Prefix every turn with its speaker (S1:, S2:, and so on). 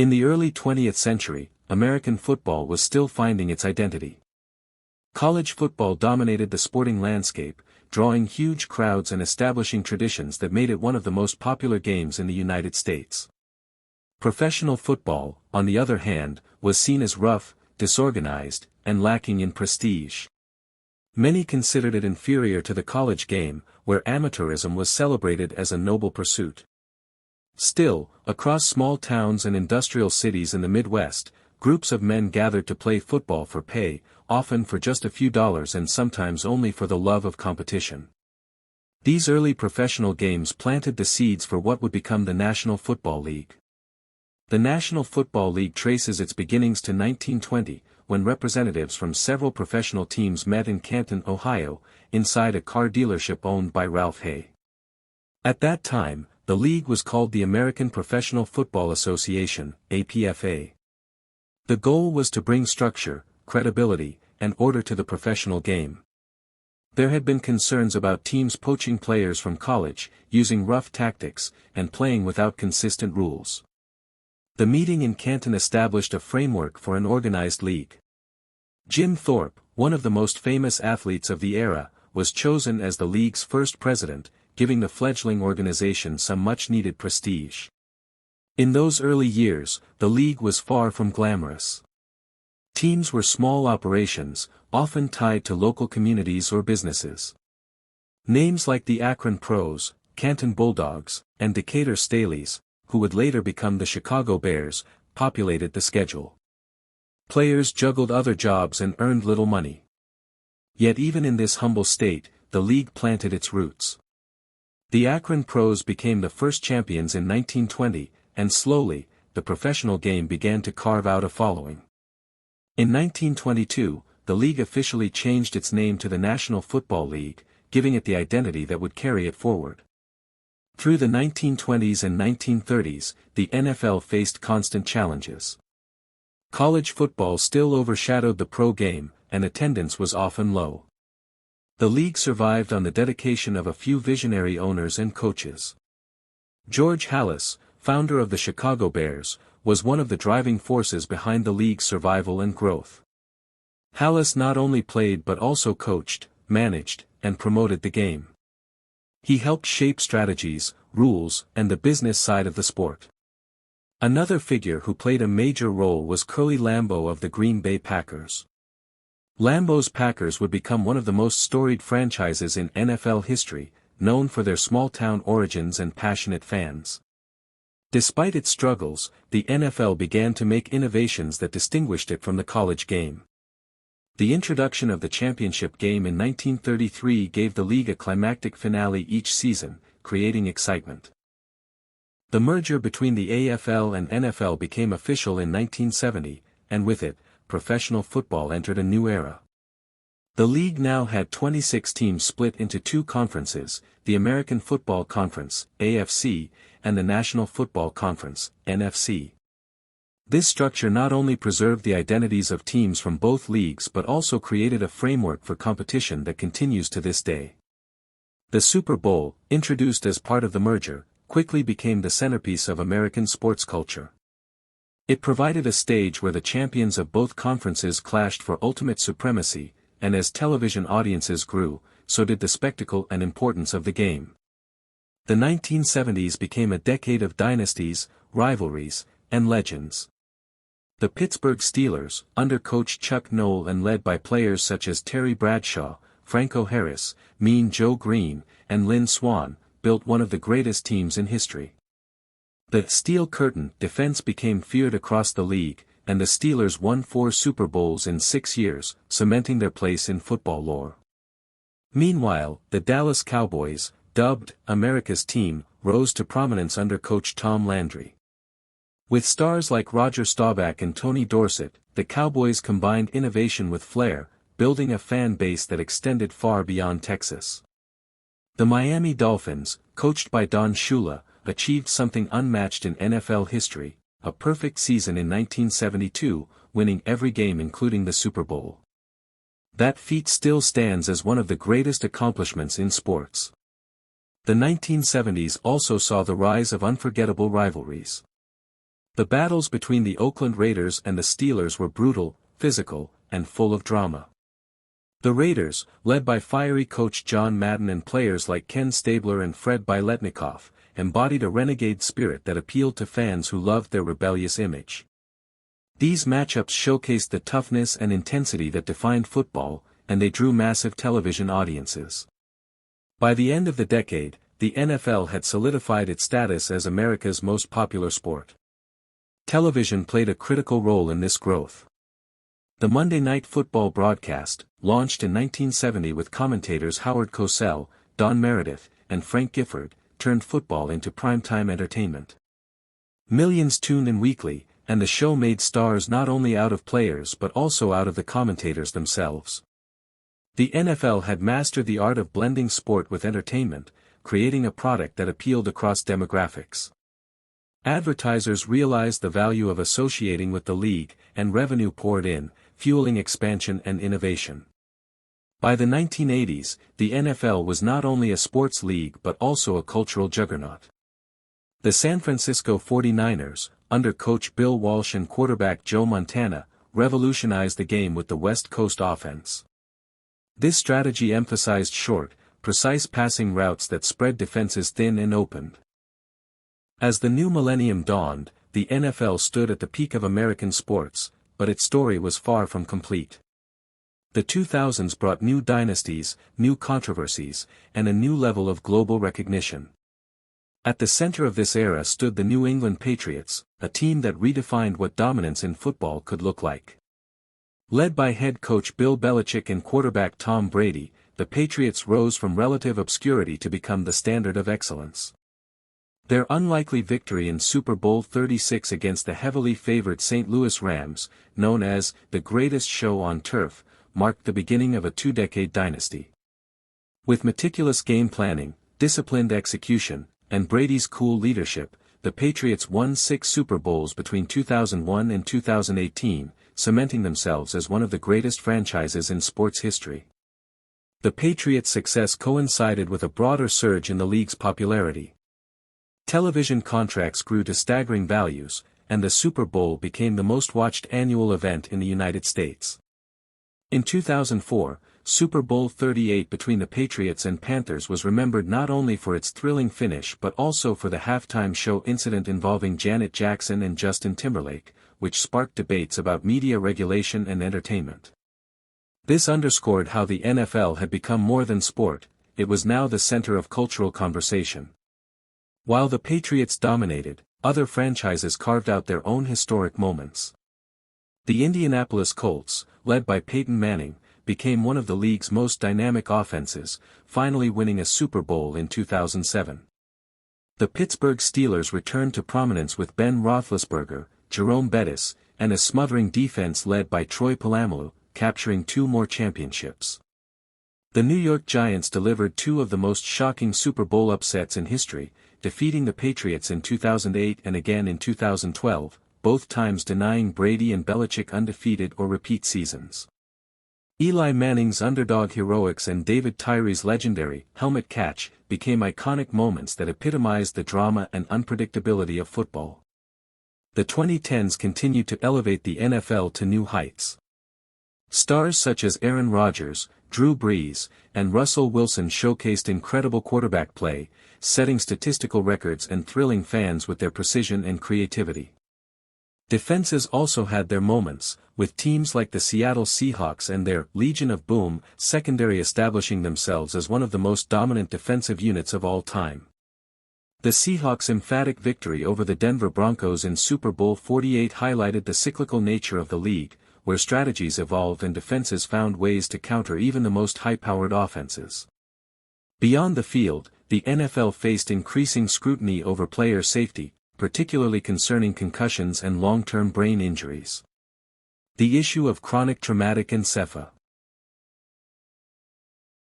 S1: In the early 20th century, American football was still finding its identity. College football dominated the sporting landscape, drawing huge crowds and establishing traditions that made it one of the most popular games in the United States. Professional football, on the other hand, was seen as rough, disorganized, and lacking in prestige. Many considered it inferior to the college game, where amateurism was celebrated as a noble pursuit. Still, across small towns and industrial cities in the Midwest, groups of men gathered to play football for pay, often for just a few dollars and sometimes only for the love of competition. These early professional games planted the seeds for what would become the National Football League. The National Football League traces its beginnings to 1920, when representatives from several professional teams met in Canton, Ohio, inside a car dealership owned by Ralph Hay. At that time, the league was called the American Professional Football Association, APFA. The goal was to bring structure, credibility, and order to the professional game. There had been concerns about teams poaching players from college, using rough tactics, and playing without consistent rules. The meeting in Canton established a framework for an organized league. Jim Thorpe, one of the most famous athletes of the era, was chosen as the league's first president, giving the fledgling organization some much-needed prestige. In those early years, the league was far from glamorous. Teams were small operations, often tied to local communities or businesses. Names like the Akron Pros, Canton Bulldogs, and Decatur Staleys, who would later become the Chicago Bears, populated the schedule. Players juggled other jobs and earned little money. Yet even in this humble state, the league planted its roots. The Akron Pros became the first champions in 1920, and slowly, the professional game began to carve out a following. In 1922, the league officially changed its name to the National Football League, giving it the identity that would carry it forward. Through the 1920s and 1930s, the NFL faced constant challenges. College football still overshadowed the pro game, and attendance was often low. The league survived on the dedication of a few visionary owners and coaches. George Halas, founder of the Chicago Bears, was one of the driving forces behind the league's survival and growth. Halas not only played but also coached, managed, and promoted the game. He helped shape strategies, rules, and the business side of the sport. Another figure who played a major role was Curly Lambeau of the Green Bay Packers. Lambeau's Packers would become one of the most storied franchises in NFL history, known for their small-town origins and passionate fans. Despite its struggles, the NFL began to make innovations that distinguished it from the college game. The introduction of the championship game in 1933 gave the league a climactic finale each season, creating excitement. The merger between the AFL and NFL became official in 1970, and with it, professional football entered a new era. The league now had 26 teams split into two conferences, the American Football Conference, AFC, and the National Football Conference, NFC. This structure not only preserved the identities of teams from both leagues but also created a framework for competition that continues to this day. The Super Bowl, introduced as part of the merger, quickly became the centerpiece of American sports culture. It provided a stage where the champions of both conferences clashed for ultimate supremacy, and as television audiences grew, so did the spectacle and importance of the game. The 1970s became a decade of dynasties, rivalries, and legends. The Pittsburgh Steelers, under coach Chuck Noll and led by players such as Terry Bradshaw, Franco Harris, Mean Joe Green, and Lynn Swann, built one of the greatest teams in history. The Steel Curtain defense became feared across the league, and the Steelers won 4 Super Bowls in 6 years, cementing their place in football lore. Meanwhile, the Dallas Cowboys, dubbed America's team, rose to prominence under coach Tom Landry. With stars like Roger Staubach and Tony Dorsett, the Cowboys combined innovation with flair, building a fan base that extended far beyond Texas. The Miami Dolphins, coached by Don Shula, achieved something unmatched in NFL history, a perfect season in 1972, winning every game including the Super Bowl. That feat still stands as one of the greatest accomplishments in sports. The 1970s also saw the rise of unforgettable rivalries. The battles between the Oakland Raiders and the Steelers were brutal, physical, and full of drama. The Raiders, led by fiery coach John Madden and players like Ken Stabler and Fred Biletnikoff, embodied a renegade spirit that appealed to fans who loved their rebellious image. These matchups showcased the toughness and intensity that defined football, and they drew massive television audiences. By the end of the decade, the NFL had solidified its status as America's most popular sport. Television played a critical role in this growth. The Monday Night Football broadcast, launched in 1970 with commentators Howard Cosell, Don Meredith, and Frank Gifford, turned football into primetime entertainment. Millions tuned in weekly, and the show made stars not only out of players but also out of the commentators themselves. The NFL had mastered the art of blending sport with entertainment, creating a product that appealed across demographics. Advertisers realized the value of associating with the league, and revenue poured in, fueling expansion and innovation. By the 1980s, the NFL was not only a sports league but also a cultural juggernaut. The San Francisco 49ers, under coach Bill Walsh and quarterback Joe Montana, revolutionized the game with the West Coast offense. This strategy emphasized short, precise passing routes that spread defenses thin and opened. As the new millennium dawned, the NFL stood at the peak of American sports, but its story was far from complete. The 2000s brought new dynasties, new controversies, and a new level of global recognition. At the center of this era stood the New England Patriots, a team that redefined what dominance in football could look like. Led by head coach Bill Belichick and quarterback Tom Brady, the Patriots rose from relative obscurity to become the standard of excellence. Their unlikely victory in Super Bowl XXXVI against the heavily favored St. Louis Rams, known as the greatest show on turf, marked the beginning of a two-decade dynasty. With meticulous game planning, disciplined execution, and Brady's cool leadership, the Patriots won 6 Super Bowls between 2001 and 2018, cementing themselves as one of the greatest franchises in sports history. The Patriots' success coincided with a broader surge in the league's popularity. Television contracts grew to staggering values, and the Super Bowl became the most-watched annual event in the United States. In 2004, Super Bowl XXXVIII between the Patriots and Panthers was remembered not only for its thrilling finish but also for the halftime show incident involving Janet Jackson and Justin Timberlake, which sparked debates about media regulation and entertainment. This underscored how the NFL had become more than sport, it was now the center of cultural conversation. While the Patriots dominated, other franchises carved out their own historic moments. The Indianapolis Colts, led by Peyton Manning, became one of the league's most dynamic offenses, finally winning a Super Bowl in 2007. The Pittsburgh Steelers returned to prominence with Ben Roethlisberger, Jerome Bettis, and a smothering defense led by Troy Polamalu, capturing 2 more championships. The New York Giants delivered 2 of the most shocking Super Bowl upsets in history, defeating the Patriots in 2008 and again in 2012, both times denying Brady and Belichick undefeated or repeat seasons. Eli Manning's underdog heroics and David Tyree's legendary helmet catch became iconic moments that epitomized the drama and unpredictability of football. The 2010s continued to elevate the NFL to new heights. Stars such as Aaron Rodgers, Drew Brees, and Russell Wilson showcased incredible quarterback play, setting statistical records and thrilling fans with their precision and creativity. Defenses also had their moments, with teams like the Seattle Seahawks and their Legion of Boom secondary establishing themselves as one of the most dominant defensive units of all time. The Seahawks' emphatic victory over the Denver Broncos in Super Bowl XLVIII highlighted the cyclical nature of the league, where strategies evolved and defenses found ways to counter even the most high-powered offenses. Beyond the field, the NFL faced increasing scrutiny over player safety, particularly concerning concussions and long-term brain injuries. The issue of chronic traumatic encephalopathy